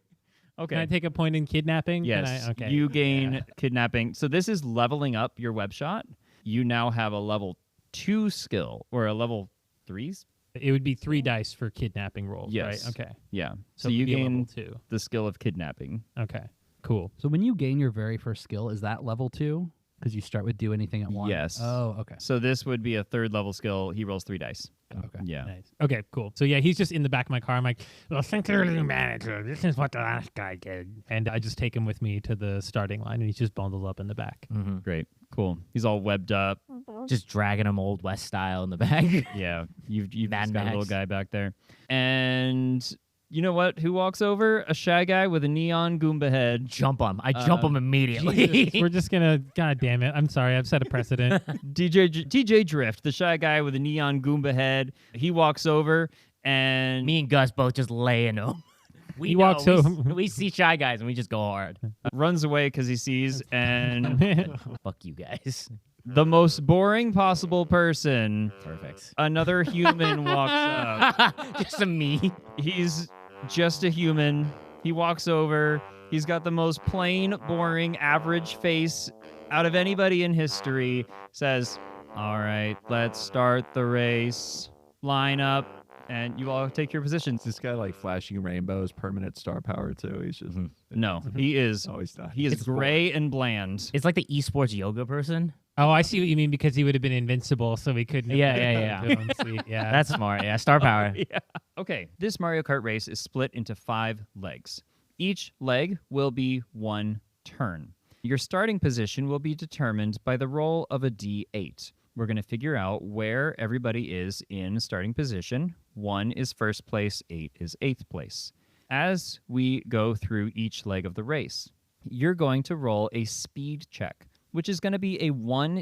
Okay. Can I take a point in kidnapping? Yes. Okay. You gain kidnapping. So this is leveling up your web shot. You now have a level 2 skill, or a level 3's. It would be 3 dice for kidnapping rolls, Yes. right? Okay. Yeah. So it you would be a gain level 2. the skill of kidnapping. Okay. Cool. So when you gain your very first skill, is that level 2? Because you start with do anything at once. Yes. Oh, okay. So this would be a 3rd level skill. He rolls 3 dice. Okay. Yeah. Nice. Okay, cool. So yeah, he's just in the back of my car. I'm like, Well, since you're the new manager, this is what the last guy did. and I just take him with me to the starting line, and he's just bundled up in the back. Mm-hmm. Great. Cool. He's all webbed up. Just dragging him Old West style in the bag. Yeah. You've Mad just got a little Max. guy back there. And you know what? Who walks over? A shy guy with a neon Goomba head. Jump him. I jump him immediately. Jesus, we're just gonna. God damn it! I'm sorry. I've set a precedent. DJ Drift, the shy guy with a neon Goomba head. He walks over and Me and Gus both just laying him. We He know, walks we, over. we see Shy Guys and we just go hard. runs away because he sees, and Fuck you guys. the most boring possible person, Perfect. another human walks up. Just a me. He's just a human. He walks over. He's got the most plain, boring, average face out of anybody in history. Says, "All right, let's start the race. Line up." And you all take your positions. This guy like flashing rainbows, permanent star power too. He's just No, he is. oh, he's not. He is It's gray and bland. It's like the esports yoga person. Oh, I see what you mean, because he would have been invincible, so we couldn't. Yeah. Yeah. That's smart. Yeah, star power. Yeah. Okay, this Mario Kart race is split into 5 legs. Each leg will be 1 turn. Your starting position will be determined by the roll of a D8. We're going to figure out where everybody is in starting position. 1 is first place, 8 is 8th place. As we go through each leg of the race, you're going to roll a speed check, which is going to be a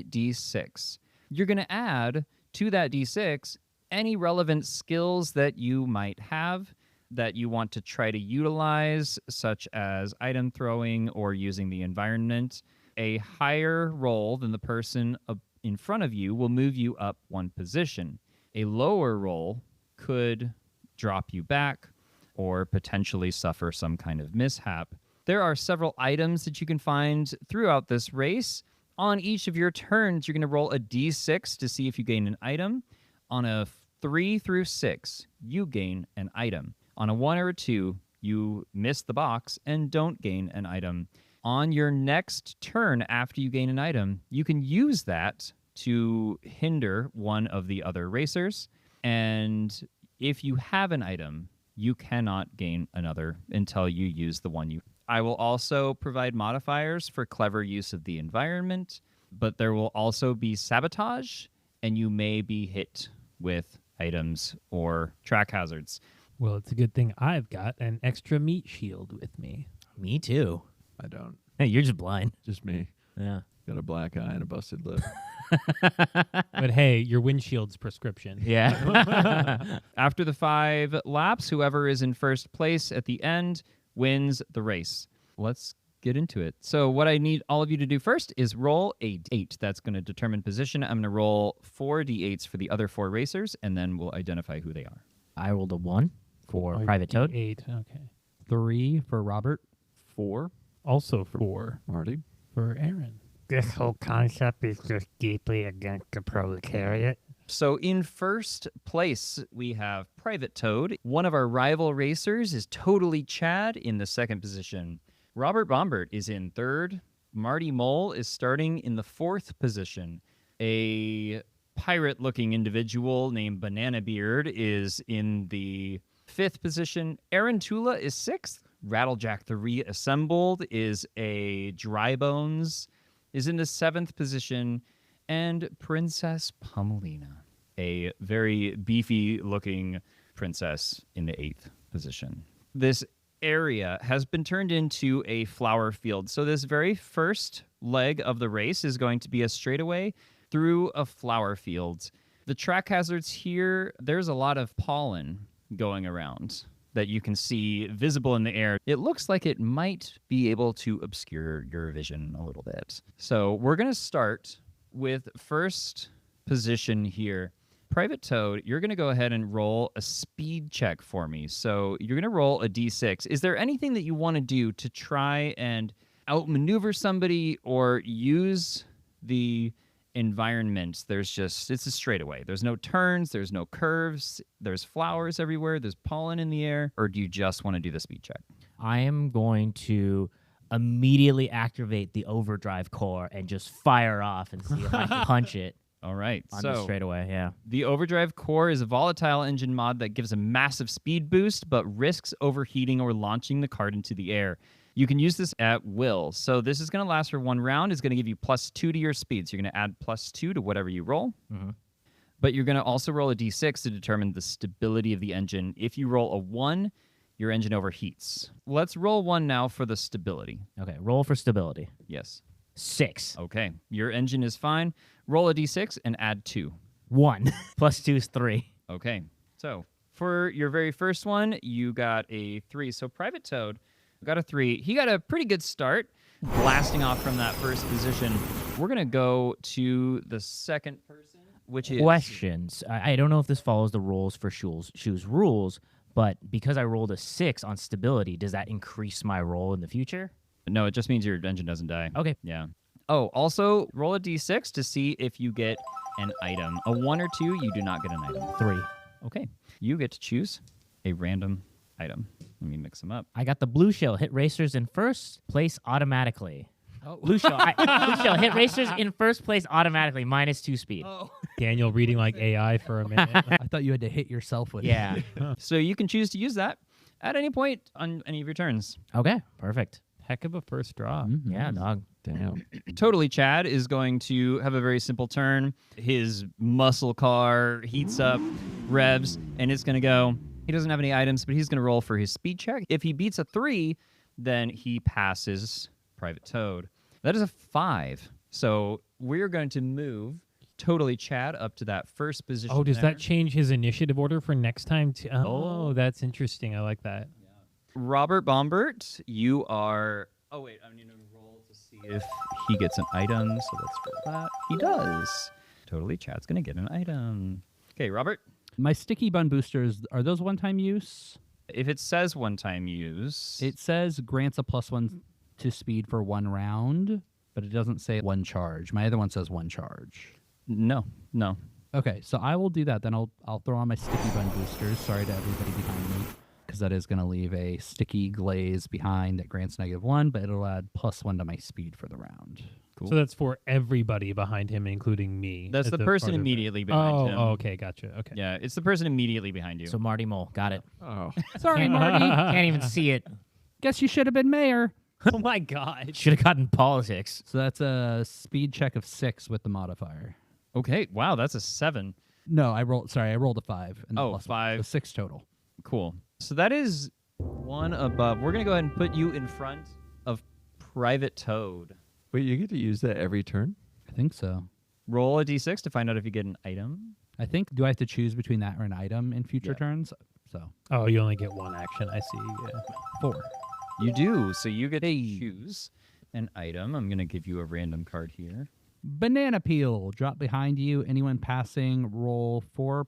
1d6. You're going to add to that d6 any relevant skills that you might have that you want to try to utilize, such as item throwing or using the environment. A higher roll than the person in front of you will move you up 1 position. A lower roll could drop you back or potentially suffer some kind of mishap. There are several items that you can find throughout this race. On each of your turns, you're going to roll a d6 to see if you gain an item. On a 3 through 6, you gain an item. On a 1 or a 2, you miss the box and don't gain an item. On your next turn after you gain an item, you can use that to hinder one of the other racers. And if you have an item, you cannot gain another until you use the one you... I will also provide modifiers for clever use of the environment. but there will also be sabotage, and you may be hit with items or track hazards. Well, it's a good thing I've got an extra meat shield with me. Me too. I don't. Hey, you're just blind. Just me. Yeah. Got a black eye and a busted lip. But hey, your windshield's prescription. Yeah. After the 5 laps, whoever is in first place at the end wins the race. Let's get into it. So what I need all of you to do first is roll a d8. That's going to determine position. I'm going to roll 4 d8s for the other 4 racers, and then we'll identify who they are. I rolled a 1 for Oh, Private Toad. 8. Okay. 3 for Robert. 4, Also 4 Marty. for Aaron. This whole concept is just deeply against the proletariat. So in first place, we have Private Toad. One of our rival racers is Totally Chad in the second position. Robert Bombert is in third. Marty Mole is starting in the 4th position. A pirate-looking individual named Banana Beard is in the 5th position. Aaron Tula is 6th. Rattlejack the Reassembled is a Dry Bones, is in the 7th position. And Princess Pummelina, a very beefy-looking princess, in the 8th position. This area has been turned into a flower field. So this very first leg of the race is going to be a straightaway through a flower field. The track hazards here, there's a lot of pollen going around that you can see visible in the air. It looks like it might be able to obscure your vision a little bit. So we're going to start with first position here. Private Toad, you're going to go ahead and roll a speed check for me. So you're going to roll a d6. Is there anything that you want to do to try and outmaneuver somebody or use the environment? It's a straightaway. There's no turns, there's no curves, there's flowers everywhere, there's pollen in the air. Or do you just want to do the speed check? I am going to immediately activate the overdrive core and just fire off and see if I can punch it All right. on the straightaway. Yeah. The overdrive core is a volatile engine mod that gives a massive speed boost, but risks overheating or launching the cart into the air. You can use this at will. So this is going to last for 1 round. It's going to give you +2 to your speed. So you're going to add +2 to whatever you roll. Mm-hmm. But you're going to also roll a d6 to determine the stability of the engine. If you roll a 1, your engine overheats. Let's roll 1 now for the stability. Okay. Roll for stability. Yes. 6. Okay. Your engine is fine. Roll a d6 and add 2. 1 +2 is 3. Okay. So for your very first one, you got a 3. So Private Toad got a 3. He got a pretty good start, blasting off from that first position. We're going to go to the second person, which is... Questions. I don't know if this follows the rules for shoes rules, but because I rolled a 6 on stability, does that increase my roll in the future? No, it just means your engine doesn't die. Okay. Yeah. Oh, also, roll a d6 to see if you get an item. A 1 or 2, you do not get an item. 3. Okay. You get to choose a random item. Let me mix them up. I got the blue shell. Hit racers in first place automatically. Oh. Blue shell. Blue shell. Hit racers in first place automatically. -2 speed. Daniel reading like AI for a minute. I thought you had to hit yourself with Yeah. it. So you can choose to use that at any point on any of your turns. Okay. Perfect. Heck of a first draw. Yeah, dog. Damn. Totally Chad is going to have a very simple turn. His muscle car heats up, revs, and it's going to go. He doesn't have any items, but he's going to roll for his speed check. If he beats a 3, then he passes Private Toad. That is a 5. So we're going to move Totally Chad up to that first position. Oh, does there. that change his initiative order for next time? Oh, Oh. that's interesting. I like that. Robert Bombert, you are... Oh, wait, I need to roll to see if he gets an item. So let's roll that. He does. Totally Chad's going to get an item. Okay, Robert. My sticky bun boosters, are those one-time use? If it says one-time use... It says grants a +1 to speed for 1 round, but it doesn't say 1 charge. My other one says 1 charge. No. Okay, so I will do that. Then I'll throw on my sticky bun boosters. Sorry to everybody behind me, because that is going to leave a sticky glaze behind that grants -1, but it'll add +1 to my speed for the round. Cool. So that's for everybody behind him, including me. That's the person part of it. immediately behind him. Oh, okay, gotcha. Okay. Yeah, it's the person immediately behind you. So Marty Mole. Got it. Oh. Sorry, Can't, Marty. can't even see it. Guess you should have been mayor. Oh my god. Should have gotten politics. So that's a speed check of 6 with the modifier. Okay, wow, that's a 7. No, I rolled a 5. And the Oh, plus 5. So 6 total. Cool. So that is one above. We're going to go ahead and put you in front of Private Toad. Wait, you get to use that every turn? I think so. Roll a d6 to find out if you get an item. I think, do I have to choose between that or an item in future turns? So, Oh, you only get one action. I see. Yeah. 4. You do. So you get to choose an item. I'm going to give you a random card here. Banana peel. Drop behind you. Anyone passing, roll 4+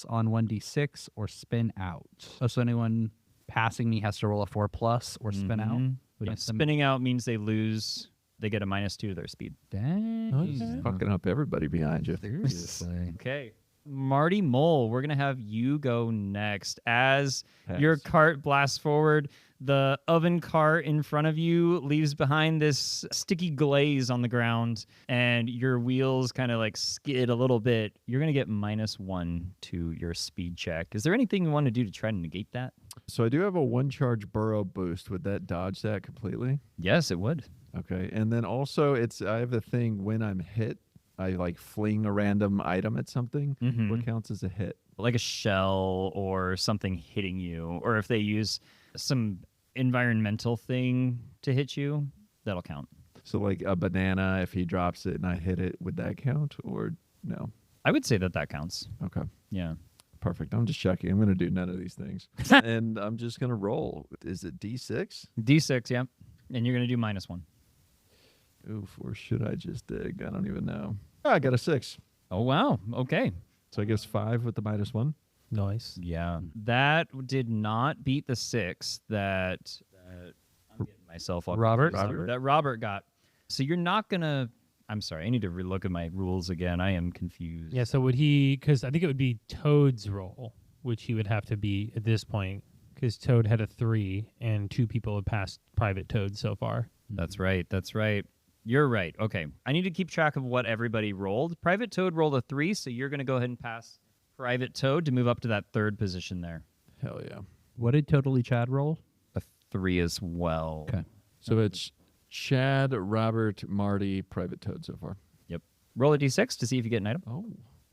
on 1d6 or spin out. Oh, so anyone passing me has to roll a 4+ or spin out? Would Yeah, it- spinning out means they lose. They get a -2 to their speed. Dang. Fucking up everybody behind you. Seriously. Okay. Marty Mole, we're going to have you go next. As your Pass. cart blasts forward, the oven cart in front of you leaves behind this sticky glaze on the ground, and your wheels kind of like skid a little bit. You're going to get -1 to your speed check. Is there anything you want to do to try to negate that? So I do have a 1-charge burrow boost. Would that dodge that completely? Yes, it would. Okay. And then also I have a thing when I'm hit, I like fling a random item at something. Mhm. What counts as a hit? Like a shell or something hitting you, or if they use some environmental thing to hit you, that'll count. So like a banana, if he drops it and I hit it, would that count or no? I would say that counts. Okay. Yeah. Perfect. I'm just checking. I'm going to do none of these things. And I'm just going to roll. Is it D6? D6, yeah. And you're going to do -1. Oof, or should I just dig? I don't even know. Oh, I got a 6. Oh, wow. Okay. So I guess 5 with the -1. Nice. Yeah. That did not beat the 6 that I'm getting myself all Robert? confused on, that Robert got. So you're not going to... I'm sorry. I need to relook at my rules again. I am confused. Yeah, so would he, because I think it would be Toad's roll, which he would have to be at this point, because Toad had a 3 and 2 people have passed Private Toad so far. That's right. That's right. You're right. Okay. I need to keep track of what everybody rolled. Private Toad rolled a 3, so you're going to go ahead and pass Private Toad to move up to that 3rd position there. Hell yeah. What did Totally Chad roll? A 3 as well. Okay. So it's Chad, Robert, Marty, Private Toad so far. Yep. Roll a d6 to see if you get an item. Oh.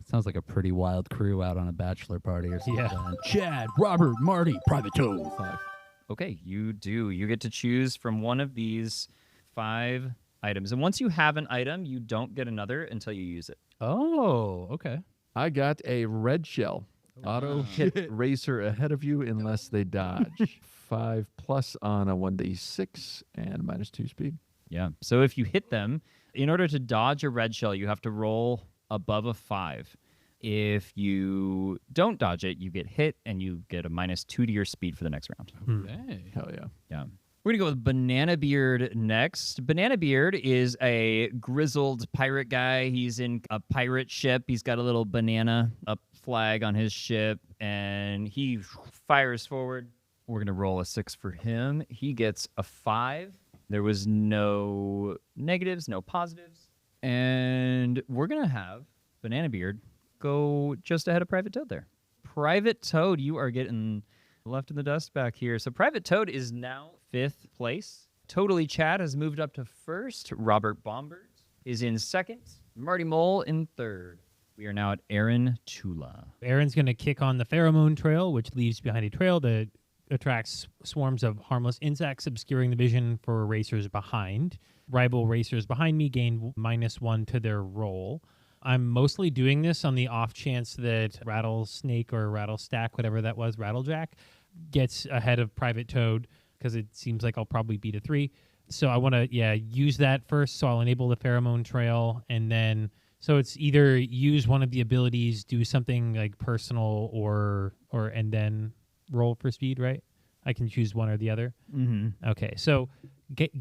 Sounds like a pretty wild crew out on a bachelor party or something. Yeah. Chad, Robert, Marty, Private Toad. 5. Okay, you do. You get to choose from one of these 5 items. And once you have an item, you don't get another until you use it. Oh, okay. I got a red shell. Auto hit racer ahead of you unless they dodge. 5+ on a 1d6 and -2 speed. Yeah. So if you hit them, in order to dodge a red shell, you have to roll above a 5. If you don't dodge it, you get hit and you get a -2 to your speed for the next round. Okay. Hell yeah. Yeah. We're going to go with Banana Beard next. Banana Beard is a grizzled pirate guy. He's in a pirate ship. He's got a little banana up flag on his ship, and he fires forward. We're going to roll a 6 for him. He gets a 5. There was no negatives, no positives. And we're going to have Banana Beard go just ahead of Private Toad there. Private Toad, you are getting left in the dust back here. So Private Toad is now 5th place. Totally Chad has moved up to 1st. Robert Bombert is in 2nd. Marty Mole in 3rd. We are now at Aaron Tula. Aaron's going to kick on the pheromone trail, which leaves behind a trail that attracts swarms of harmless insects, obscuring the vision for racers behind. Rival racers behind me gain -1 to their roll. I'm mostly doing this on the off chance that Rattlesnake or Rattlestack, whatever that was, Rattlejack, gets ahead of Private Toad, because it seems like I'll probably beat a 3. So I want to, use that first. So I'll enable the pheromone trail, and then, so it's either use one of the abilities, do something like personal, or and then roll for speed, right? I can choose one or the other. Mm-hmm. Okay, so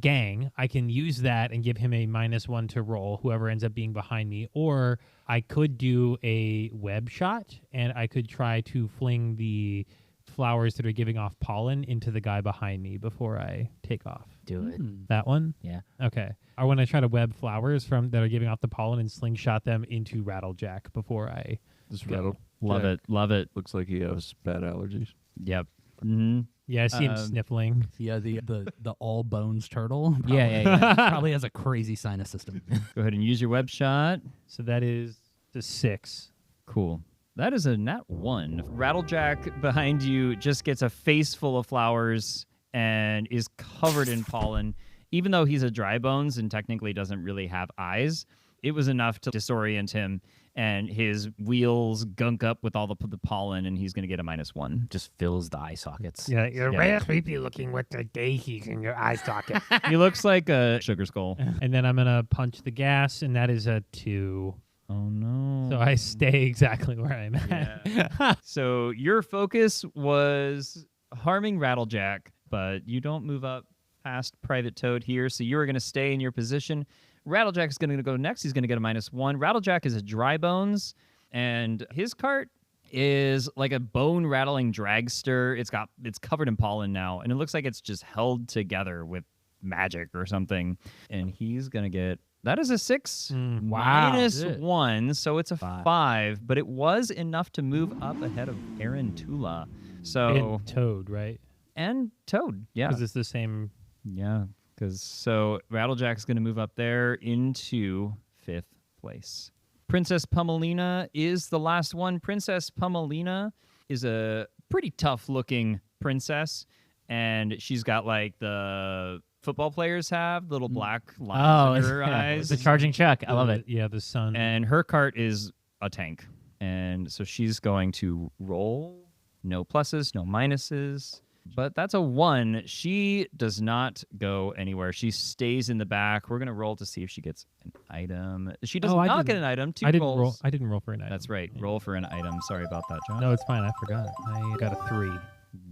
gang, I can use that and give him a -1 to roll, whoever ends up being behind me. Or I could do a web shot, and I could try to fling the flowers that are giving off pollen into the guy behind me before I take off. Do it. That one? Yeah. Okay. I want to try to web flowers that are giving off the pollen and slingshot them into Rattlejack before I This go. rattle. Love it. Love it. Looks like he has bad allergies. Yep. Mm-hmm. Yeah, I see him Um, sniffling. Yeah, the all bones turtle. Yeah. Probably has a crazy sinus system. Go ahead and use your web shot. So that is the 6. Cool. That is a nat 1. Rattlejack behind you just gets a face full of flowers and is covered in pollen. Even though he's a dry bones and technically doesn't really have eyes, it was enough to disorient him, and his wheels gunk up with all the pollen, and he's going to get a -1. Just fills the eye sockets. Yeah, you're Yeah. real creepy looking with the daisies in your eye socket. He looks like a sugar skull. And then I'm going to punch the gas, and that is a 2. Oh, no. So I stay exactly where I'm at. So your focus was harming Rattlejack, but you don't move up past Private Toad here, so you are going to stay in your position. Rattlejack is going to go next. He's going to get a -1. Rattlejack is a dry bones, and his cart is like a bone-rattling dragster. It's covered in pollen now, and it looks like it's just held together with magic or something. And he's going to get... That is a 6 Wow. -1, so it's a Five. 5, but it was enough to move up ahead of Aaron Tula. So And Toad, right? and Toad, yeah, Because it's the same. yeah, because so Rattlejack's going to move up there into 5th place. Princess Pummelina is the last one. Princess Pummelina is a pretty tough-looking princess, and she's got like the football players have little black lines in her eyes. The charging chuck. I love it. Yeah, the sun. And her cart is a tank. And so she's going to roll. No pluses, no minuses. But that's a 1. She does not go anywhere. She stays in the back. We're going to roll to see if she gets an item. She does I not get didn't- an item. 2 I didn't rolls. roll. I didn't roll for an item. That's right. Roll for an item. Sorry about that, John. No, it's fine. I forgot. I got a 3.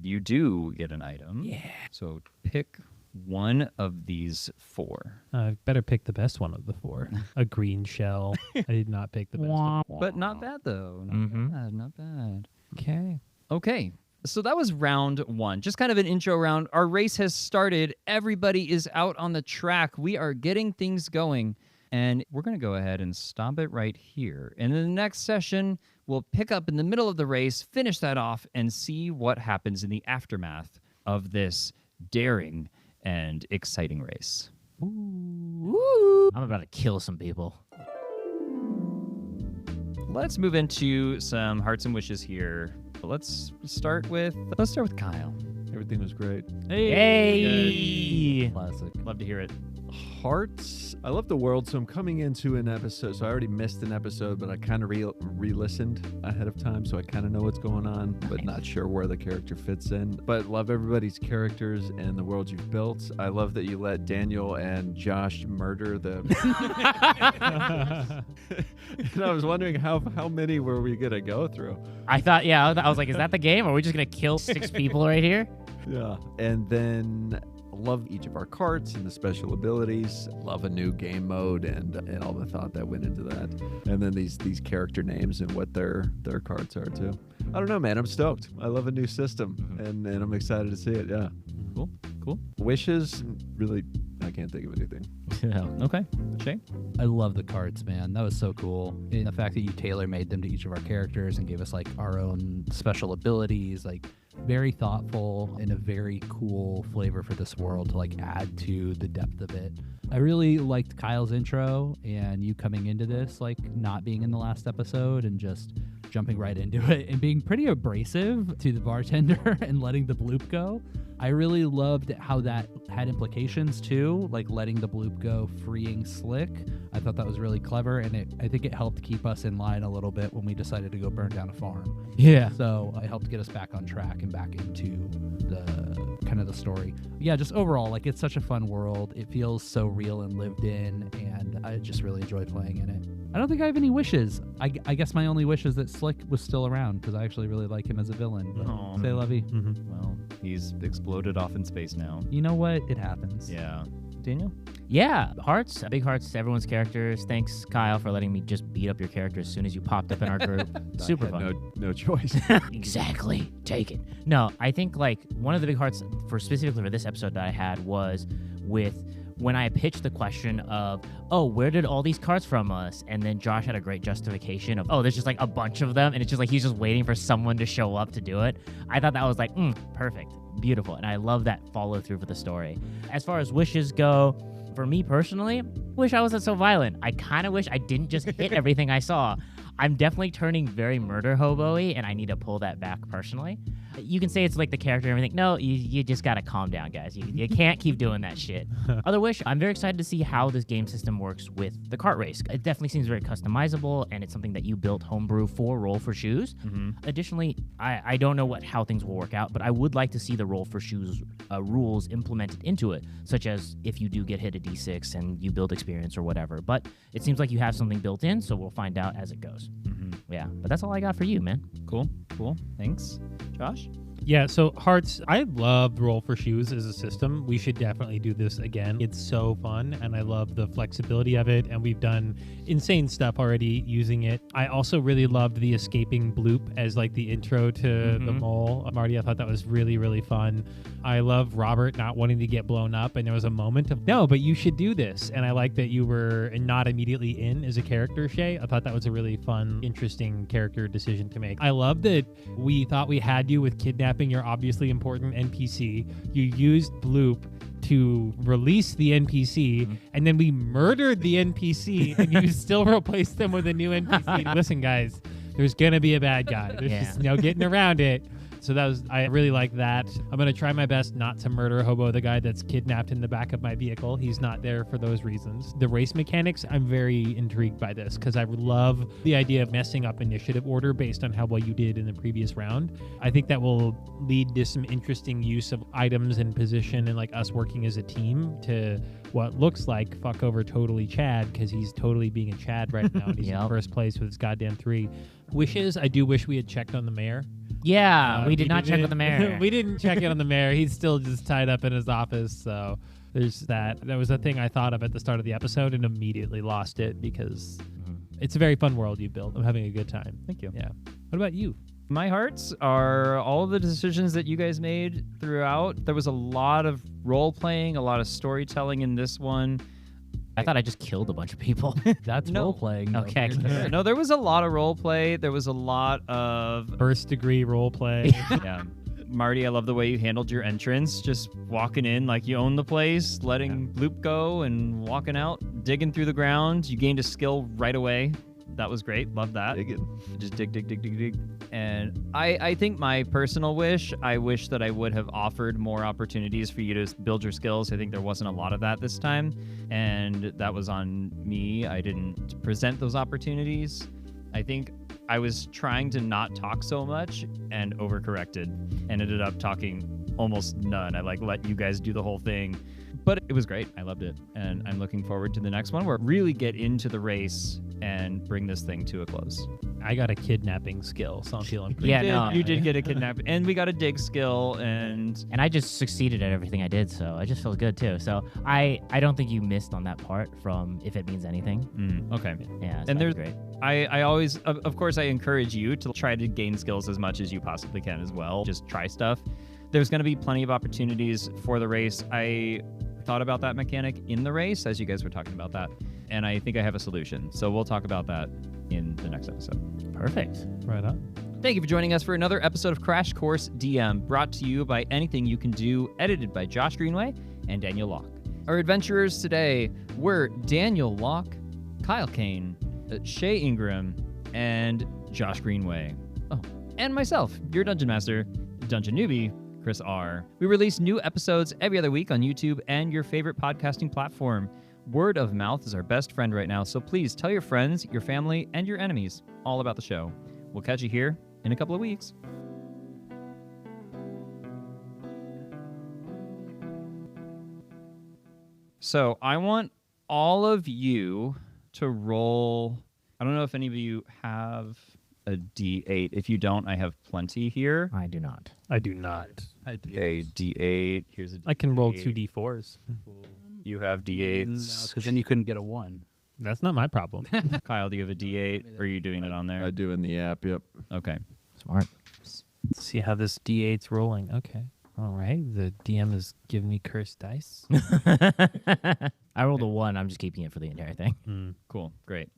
You do get an item. Yeah. So pick one of these 4. I better pick the best one of the 4. A green shell. I did not pick the best one. But not bad, though. Not Mhm. bad. Not bad. Okay. Okay. So that was round 1. Just kind of an intro round. Our race has started. Everybody is out on the track. We are getting things going. And we're going to go ahead and stop it right here. And in the next session, we'll pick up in the middle of the race, finish that off, and see what happens in the aftermath of this daring and exciting race. I'm about to kill some people. Let's move into some hearts and wishes here. Let's start with Kyle. Everything was great. Hey! Classic. Love to hear it. Hearts. I love the world, so I'm coming into an episode. So I already missed an episode, but I kind of re-listened ahead of time, so I kind of know what's going on, but not sure where the character fits in. But love everybody's characters and the world you've built. I love that you let Daniel and Josh murder the. And I was wondering how many were we gonna go through? I thought, I was like, is that the game? Are we just going to kill 6 people right here? Yeah, and then. Love each of our carts and the special abilities. Love a new game mode and all the thought that went into that. And then these character names and what their carts are too. I don't know, man. I'm stoked. I love a new system and I'm excited to see it. Yeah. Cool. Wishes, really, I can't think of anything. Okay. Shay? I love the carts, man. That was so cool. And the fact that you tailor-made them to each of our characters and gave us like our own special abilities, like very thoughtful and a very cool flavor for this world to like add to the depth of it. I really liked Kyle's intro and you coming into this, like not being in the last episode and just jumping right into it and being pretty abrasive to the bartender and letting the bloop go. I really loved how that had implications too, like letting the bloop go, freeing Slick. I thought that was really clever, and I think it helped keep us in line a little bit when we decided to go burn down a farm. Yeah. So it helped get us back on track and back into the kind of the story. Yeah, just overall, like it's such a fun world. It feels so real and lived in, and I just really enjoyed playing in it. I don't think I have any wishes. I guess my only wish is that Slick was still around because I actually really like him as a villain. But Aw. say lovey. Well, he's exploded off in space now. You know what? It happens. Yeah. Daniel? Yeah, hearts, big hearts to everyone's characters. Thanks, Kyle, for letting me just beat up your character as soon as you popped up in our group. Super I had fun. no choice. Exactly. Take it. No, I think like one of the big hearts for specifically for this episode that I had was with when I pitched the question of, oh, where did all these cards from us? And then Josh had a great justification of, oh, there's just like a bunch of them. And it's just like he's just waiting for someone to show up to do it. I thought that was like, perfect, beautiful. And I love that follow through for the story. As far as wishes go, for me personally, wish I wasn't so violent. I kind of wish I didn't just hit everything I saw. I'm definitely turning very murder hobo-y, and I need to pull that back personally. You can say it's like the character and everything. No, you just gotta calm down, guys. You can't keep doing that shit. Other wish, I'm very excited to see how this game system works with the kart race. It definitely seems very customizable, and it's something that you built homebrew for Roll for Shoes. Additionally, I don't know how things will work out, but I would like to see the Roll for Shoes rules implemented into it, such as if you do get hit a D6 and you build experience or whatever. But it seems like you have something built in, so we'll find out as it goes. Yeah, but that's all I got for you, man. Cool. Thanks. Josh? Yeah, so Hearts, I love Roll for Shoes as a system. We should definitely do this again. It's so fun, and I love the flexibility of it, and we've done insane stuff already using it. I also really loved the escaping Bloop as like the intro to the mole. Marty, I thought that was really, really fun. I love Robert not wanting to get blown up, and there was a moment of, no, but you should do this. And I like that you were not immediately in as a character, Shea. I thought that was a really fun, interesting character decision to make. I love that we thought we had you with kidnapping your obviously important NPC. You used Bloop to release the NPC, and then we murdered the NPC, and you still replaced them with a new NPC. Listen, guys, there's gonna be a bad guy. There's just no getting around it. So I really like that. I'm going to try my best not to murder Hobo, the guy that's kidnapped in the back of my vehicle. He's not there for those reasons. The race mechanics, I'm very intrigued by this because I love the idea of messing up initiative order based on how well you did in the previous round. I think that will lead to some interesting use of items and position and like us working as a team to what looks like fuck over totally Chad because he's totally being a Chad right now. And he's in first place with his goddamn 3. Wishes, I do wish we had checked on the mayor. Yeah, we did not check with the mayor. We didn't check in on the mayor. He's still just tied up in his office. So there's that. That was a thing I thought of at the start of the episode and immediately lost it because it's a very fun world you built. I'm having a good time. Thank you. Yeah. What about you? My hearts are all of the decisions that you guys made throughout. There was a lot of role playing, a lot of storytelling in this one. I thought I just killed a bunch of people. That's role playing. Okay. No, there was a lot of role play. There was a lot of first degree role play. Yeah. Marty, I love the way you handled your entrance. Just walking in like you own the place, letting Bloop go and walking out, digging through the ground. You gained a skill right away. That was great. Love that. Just dig. And I think my personal wish, I wish that I would have offered more opportunities for you to build your skills. I think there wasn't a lot of that this time. And that was on me. I didn't present those opportunities. I think I was trying to not talk so much and overcorrected and ended up talking almost none. I let you guys do the whole thing. But it was great. I loved it. And I'm looking forward to the next one where we really get into the race and bring this thing to a close. I got a kidnapping skill, so I'm feeling pretty You did get a kidnapping. And we got a dig skill. And I just succeeded at everything I did, so I just feel good too. So I don't think you missed on that part from if it means anything. Okay. Yeah, so and there's great. I always, of course, I encourage you to try to gain skills as much as you possibly can as well. Just try stuff. There's going to be plenty of opportunities for the race. I thought about that mechanic in the race as you guys were talking about that, and I think I have a solution. So we'll talk about that in the next episode. Perfect. Right on. Thank you for joining us for another episode of Crash Course DM, brought to you by Anything You Can Do, edited by Josh Greenway and Daniel Locke. Our adventurers today were Daniel Locke, Kyle Kane, Shea Ingram, and Josh Greenway. Oh, and myself, your Dungeon Master, Dungeon Newbie, Chris R. We release new episodes every other week on YouTube and your favorite podcasting platform. Word of mouth is our best friend right now, so please tell your friends, your family, and your enemies all about the show. We'll catch you here in a couple of weeks. So I want all of you to roll. I don't know if any of you have a D8. If you don't, I have plenty here. I do not. I do not. A D8. Here's a D8. I can roll 2 D4s. You have D8s. Because then you couldn't get a 1. That's not my problem. Kyle, do you have a D8? Or are you doing it on there? I do in the app, yep. Okay. Smart. Let's see how this D8's rolling. Okay. All right. The DM is giving me cursed dice. I rolled a 1. I'm just keeping it for the entire thing. Cool. Great.